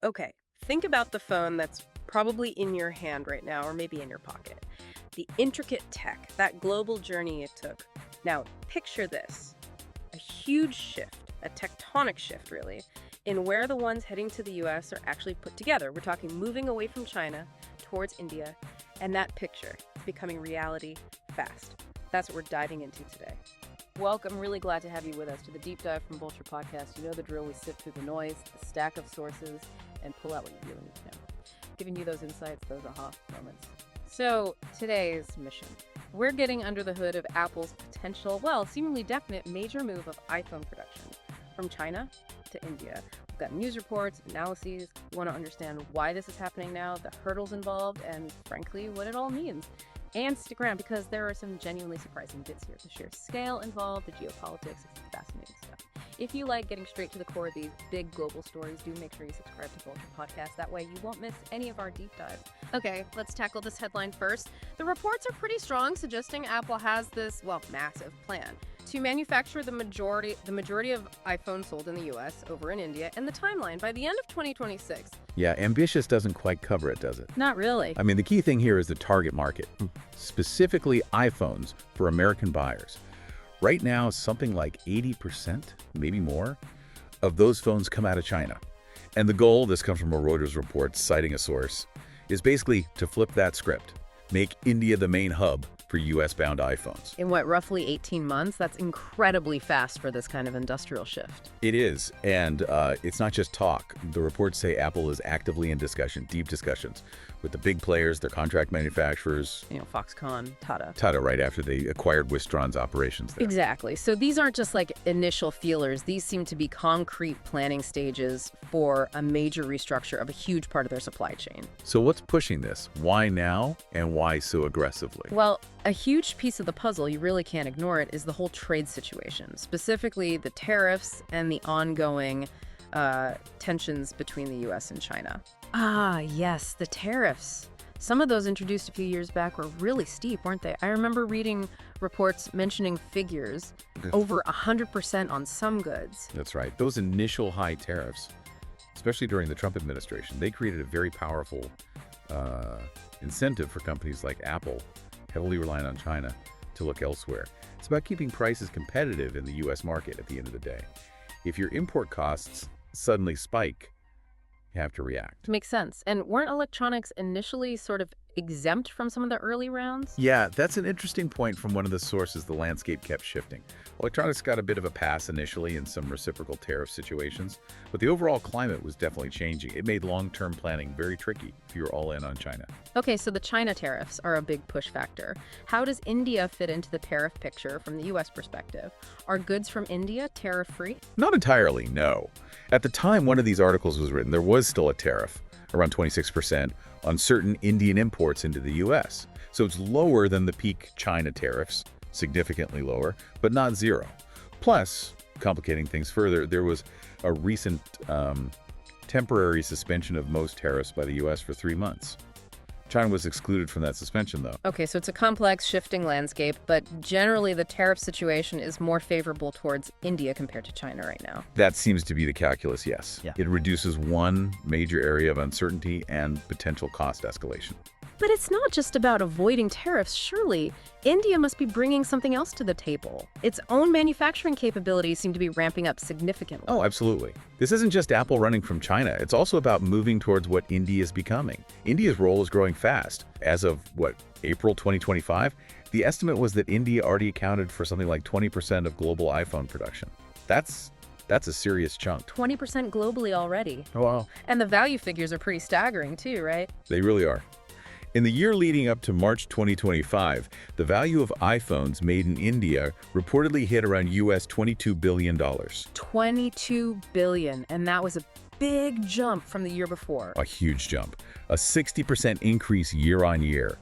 Okay, think about the phone that's probably in your hand right now or maybe in your pocket. The intricate tech, that global journey it took. Now, picture this, a huge shift, a tectonic shift, really, in where the ones heading to the US are actually put together. We're talking moving away from China towards India, and that picture is becoming reality fast. That's what we're diving into today. Welcome. Really glad to have you with us to the Deep Dive from Vulture Podcast. You know the drill. We sift through the noise, the stack of sources, and pull out what you really need to know. Giving you those insights, those aha moments. So, today's mission. We're getting under the hood of Apple's potential, well, seemingly definite major move of iPhone production from China to India. We've got news reports, analyses. We want to understand why this is happening now, the hurdles involved, and frankly, what it all means. And stick around because there are some genuinely surprising bits here. The sheer scale involved, the geopolitics, it's fascinating stuff. If you like getting straight to the core of these big global stories, do make sure you subscribe to Vulture Podcast. That way you won't miss any of our deep dives. Okay, let's tackle this headline first. The reports are pretty strong, suggesting Apple has this, well, massive plan to manufacture the majority of iPhones sold in the US over in India, and the timeline by the end of 2026. Yeah, ambitious doesn't quite cover it, does it? Not really. I mean, the key thing here is the target market, specifically iPhones for American buyers. Right now, something like 80%, maybe more, of those phones come out of China. And the goal, this comes from a Reuters report citing a source, is basically to flip that script, make India the main hub for US-bound iPhones. In what, roughly 18 months? That's incredibly fast for this kind of industrial shift. It is, and it's not just talk. The reports say Apple is actively in discussion, deep discussions, with the big players, their contract manufacturers. You know, Foxconn, Tata. Tata, right after they acquired Wistron's operations there. Exactly. So these aren't just like initial feelers. These seem to be concrete planning stages for a major restructure of a huge part of their supply chain. So what's pushing this? Why now, and why so aggressively? Well, a huge piece of the puzzle, you really can't ignore it, is the whole trade situation, specifically the tariffs and the ongoing tensions between the U.S. and China. Ah, yes, the tariffs. Some of those introduced a few years back were really steep, weren't they? I remember reading reports mentioning figures over 100% on some goods. That's right. Those initial high tariffs, especially during the Trump administration, they created a very powerful incentive for companies like Apple, heavily reliant on China, to look elsewhere. It's about keeping prices competitive in the U.S. market at the end of the day. If your import costs suddenly spike, you have to react. Makes sense. And weren't electronics initially sort of exempt from some of the early rounds? Yeah, that's an interesting point from one of the sources. The landscape kept shifting. Electronics got a bit of a pass initially in some reciprocal tariff situations, but the overall climate was definitely changing. It made long-term planning very tricky if you were all in on China. Okay, so the China tariffs are a big push factor. How does India fit into the tariff picture from the U.S. perspective? Are goods from India tariff-free? Not entirely, no. At the time one of these articles was written, there was still a tariff, around 26%, on certain Indian imports into the U.S. So it's lower than the peak China tariffs, significantly lower, but not zero. Plus, complicating things further, there was a recent temporary suspension of most tariffs by the U.S. for 3 months. China was excluded from that suspension, though. Okay, so it's a complex, shifting landscape, but generally the tariff situation is more favorable towards India compared to China right now. That seems to be the calculus, yes. Yeah. It reduces one major area of uncertainty and potential cost escalation. But it's not just about avoiding tariffs, surely. India must be bringing something else to the table. Its own manufacturing capabilities seem to be ramping up significantly. Oh, absolutely. This isn't just Apple running from China. It's also about moving towards what India is becoming. India's role is growing fast. As of, April 2025? The estimate was that India already accounted for something like 20% of global iPhone production. That's a serious chunk. 20% globally already. Oh, wow. And the value figures are pretty staggering too, right? They really are. In the year leading up to March 2025, the value of iPhones made in India reportedly hit around US $22 billion. $22 billion, and that was a big jump from the year before. A huge jump. A 60% increase year on year.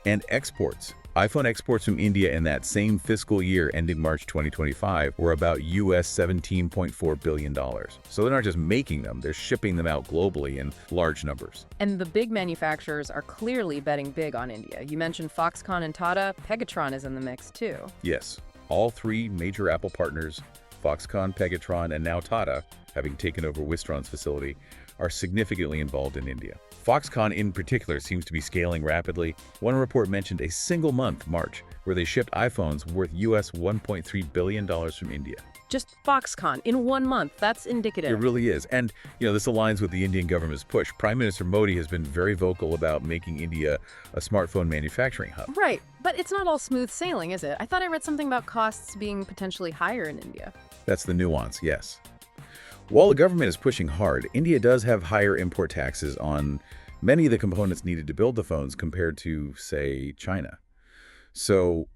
And exports. iPhone exports from India in that same fiscal year ending March 2025 were about US $17.4 billion. So they're not just making them, they're shipping them out globally in large numbers. And the big manufacturers are clearly betting big on India. You mentioned Foxconn and Tata. Pegatron is in the mix too. Yes, all three major Apple partners, Foxconn, Pegatron, and now Tata, having taken over Wistron's facility, are significantly involved in India. Foxconn in particular seems to be scaling rapidly. One report mentioned a single month, March, where they shipped iPhones worth US $1.3 billion from India. Just Foxconn in 1 month. That's indicative. It really is. And, this aligns with the Indian government's push. Prime Minister Modi has been very vocal about making India a smartphone manufacturing hub. Right, but it's not all smooth sailing, is it? I thought I read something about costs being potentially higher in India. That's the nuance, yes. While the government is pushing hard, India does have higher import taxes on many of the components needed to build the phones compared to, say, China. So,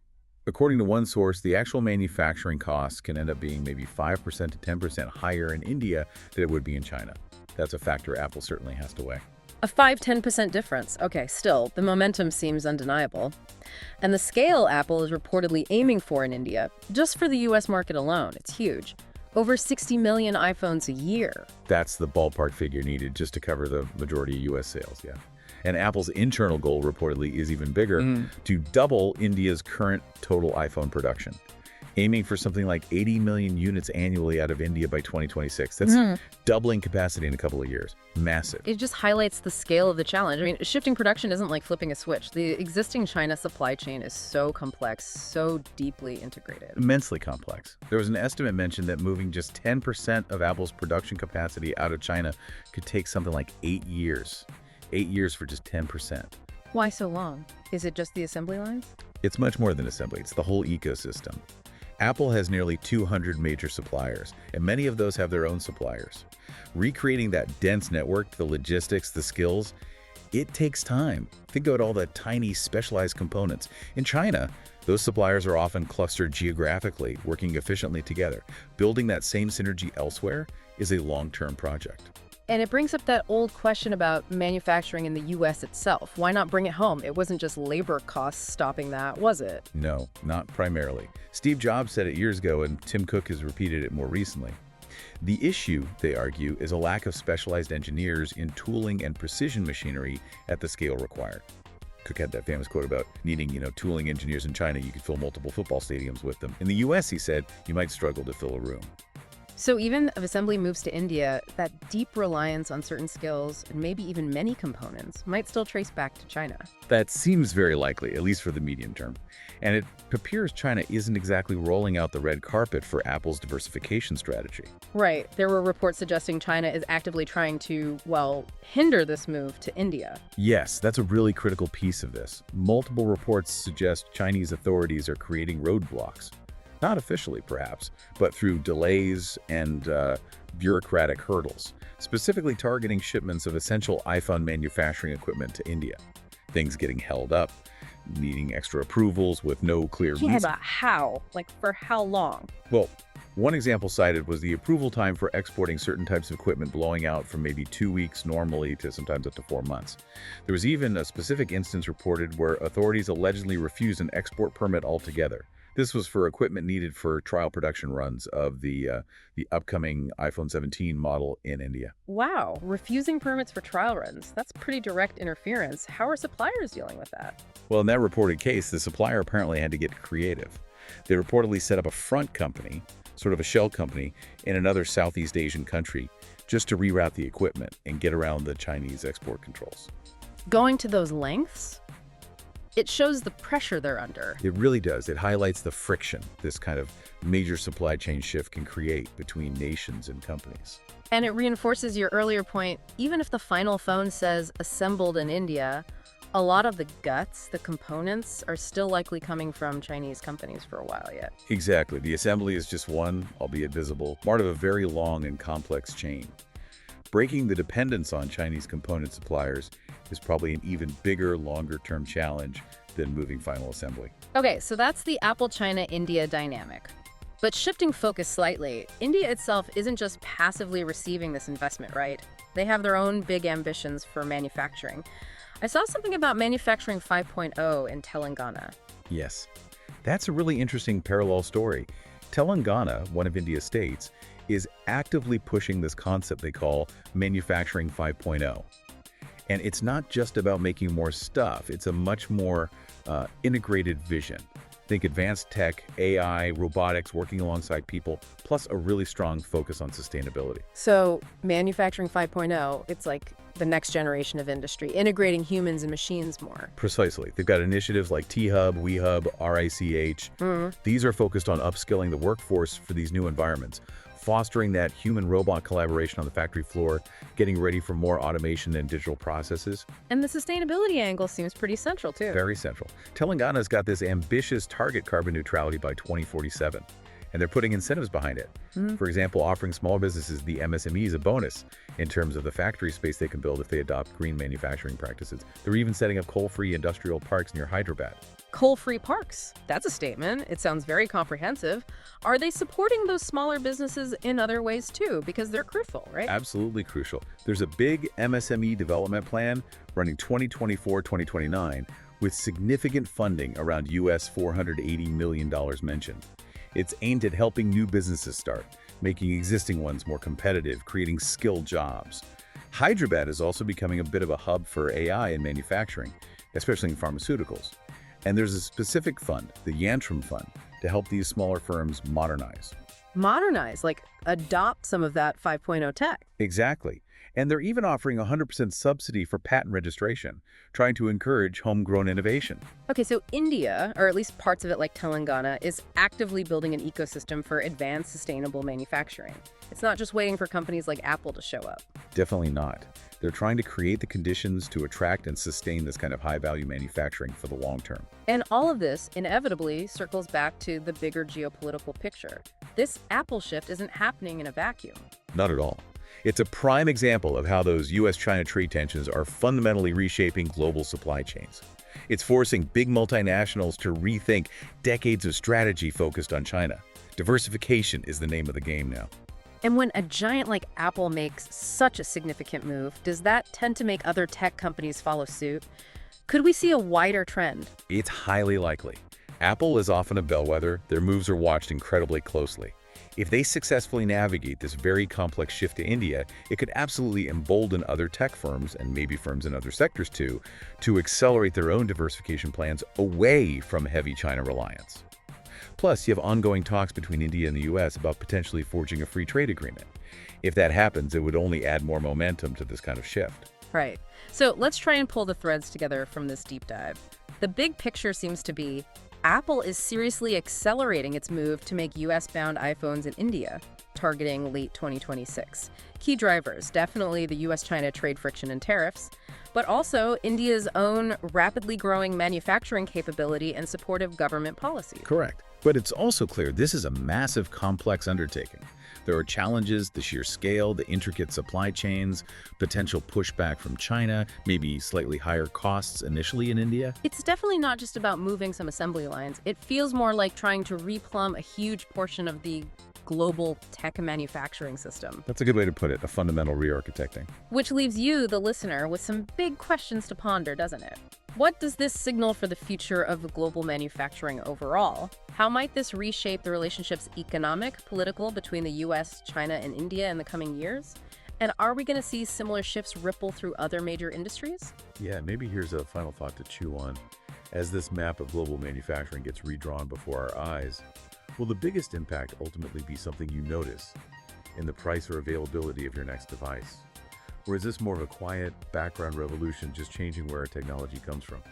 according to one source, the actual manufacturing costs can end up being maybe 5% to 10% higher in India than it would be in China. That's a factor Apple certainly has to weigh. A 5–10% difference. Okay, still, the momentum seems undeniable. And the scale Apple is reportedly aiming for in India, just for the US market alone, it's huge. Over 60 million iPhones a year. That's the ballpark figure needed just to cover the majority of US sales, yeah. And Apple's internal goal reportedly is even bigger, to double India's current total iPhone production, aiming for something like 80 million units annually out of India by 2026. That's doubling capacity in a couple of years. Massive. It just highlights the scale of the challenge. I mean, shifting production isn't like flipping a switch. The existing China supply chain is so complex, so deeply integrated. Immensely complex. There was an estimate mentioned that moving just 10% of Apple's production capacity out of China could take something like 8 years. 8 years for just 10%. Why so long? Is it just the assembly lines? It's much more than assembly. It's the whole ecosystem. Apple has nearly 200 major suppliers, and many of those have their own suppliers. Recreating that dense network, the logistics, the skills, it takes time. Think about all the tiny specialized components. In China, those suppliers are often clustered geographically, working efficiently together. Building that same synergy elsewhere is a long-term project. And it brings up that old question about manufacturing in the US itself. Why not bring it home? It wasn't just labor costs stopping that, was it? No, not primarily. Steve Jobs said it years ago, and Tim Cook has repeated it more recently. The issue, they argue, is a lack of specialized engineers in tooling and precision machinery at the scale required. Cook had that famous quote about needing, tooling engineers in China. You could fill multiple football stadiums with them. In the US, he said, you might struggle to fill a room. So even if assembly moves to India, that deep reliance on certain skills, and maybe even many components, might still trace back to China. That seems very likely, at least for the medium term. And it appears China isn't exactly rolling out the red carpet for Apple's diversification strategy. Right. There were reports suggesting China is actively trying to, hinder this move to India. Yes, that's a really critical piece of this. Multiple reports suggest Chinese authorities are creating roadblocks. Not officially, perhaps, but through delays and bureaucratic hurdles, specifically targeting shipments of essential iPhone manufacturing equipment to India. Things getting held up, needing extra approvals with no clear reason. Yeah, but how? For how long? Well, one example cited was the approval time for exporting certain types of equipment blowing out from maybe 2 weeks normally to sometimes up to 4 months. There was even a specific instance reported where authorities allegedly refused an export permit altogether. This was for equipment needed for trial production runs of the upcoming iPhone 17 model in India. Wow, refusing permits for trial runs. That's pretty direct interference. How are suppliers dealing with that? Well, in that reported case, the supplier apparently had to get creative. They reportedly set up a front company, sort of a shell company, in another Southeast Asian country just to reroute the equipment and get around the Chinese export controls. Going to those lengths? It shows the pressure they're under. It really does. It highlights the friction this kind of major supply chain shift can create between nations and companies. And it reinforces your earlier point. Even if the final phone says assembled in India, a lot of the guts, the components, are still likely coming from Chinese companies for a while yet. Exactly. The assembly is just one, albeit visible, part of a very long and complex chain. Breaking the dependence on Chinese component suppliers is probably an even bigger, longer-term challenge than moving final assembly. Okay, so that's the Apple-China-India dynamic. But shifting focus slightly, India itself isn't just passively receiving this investment, right? They have their own big ambitions for manufacturing. I saw something about Manufacturing 5.0 in Telangana. Yes, that's a really interesting parallel story. Telangana, one of India's states, is actively pushing this concept they call Manufacturing 5.0. And it's not just about making more stuff. It's a much more integrated vision. Think advanced tech, AI, robotics working alongside people, plus a really strong focus on sustainability. So, manufacturing 5.0, it's like the next generation of industry, integrating humans and machines more. Precisely. They've got initiatives like T-Hub, WeHub, RICH. These are focused on upskilling the workforce for these new environments, fostering that human-robot collaboration on the factory floor, getting ready for more automation and digital processes. And the sustainability angle seems pretty central, too. Very central. Telangana's got this ambitious target carbon neutrality by 2047, and they're putting incentives behind it. For example, offering small businesses, the MSMEs, a bonus in terms of the factory space they can build if they adopt green manufacturing practices. They're even setting up coal-free industrial parks near Hyderabad. Coal-free parks. That's a statement. It sounds very comprehensive. Are they supporting those smaller businesses in other ways too? Because they're crucial, right? Absolutely crucial. There's a big MSME development plan running 2024-2029 with significant funding around US $480 million mentioned. It's aimed at helping new businesses start, making existing ones more competitive, creating skilled jobs. Hyderabad is also becoming a bit of a hub for AI in manufacturing, especially in pharmaceuticals. And there's a specific fund, the Yantram Fund, to help these smaller firms modernize. Modernize, like adopt some of that 5.0 tech. Exactly. And they're even offering 100% subsidy for patent registration, trying to encourage homegrown innovation. Okay, so India, or at least parts of it like Telangana, is actively building an ecosystem for advanced sustainable manufacturing. It's not just waiting for companies like Apple to show up. Definitely not. They're trying to create the conditions to attract and sustain this kind of high-value manufacturing for the long term. And all of this inevitably circles back to the bigger geopolitical picture. This Apple shift isn't happening in a vacuum. Not at all. It's a prime example of how those US-China trade tensions are fundamentally reshaping global supply chains. It's forcing big multinationals to rethink decades of strategy focused on China. Diversification is the name of the game now. And when a giant like Apple makes such a significant move, does that tend to make other tech companies follow suit? Could we see a wider trend? It's highly likely. Apple is often a bellwether. Their moves are watched incredibly closely. If they successfully navigate this very complex shift to India, it could absolutely embolden other tech firms, and maybe firms in other sectors too, to accelerate their own diversification plans away from heavy China reliance. Plus, you have ongoing talks between India and the US about potentially forging a free trade agreement. If that happens, it would only add more momentum to this kind of shift. Right. So let's try and pull the threads together from this deep dive. The big picture seems to be Apple is seriously accelerating its move to make US-bound iPhones in India, targeting late 2026. Key drivers, definitely the US-China trade friction and tariffs, but also India's own rapidly growing manufacturing capability and supportive government policy. Correct. But it's also clear this is a massive, complex undertaking. There are challenges, the sheer scale, the intricate supply chains, potential pushback from China, maybe slightly higher costs initially in India. It's definitely not just about moving some assembly lines. It feels more like trying to replumb a huge portion of the global tech manufacturing system. That's a good way to put it, a fundamental re-architecting. Which leaves you, the listener, with some big questions to ponder, doesn't it? What does this signal for the future of global manufacturing overall? How might this reshape the relationships economic, political between the US, China, and India in the coming years? And are we going to see similar shifts ripple through other major industries? Yeah, maybe here's a final thought to chew on. As this map of global manufacturing gets redrawn before our eyes, will the biggest impact ultimately be something you notice in the price or availability of your next device? Or is this more of a quiet background revolution just changing where our technology comes from?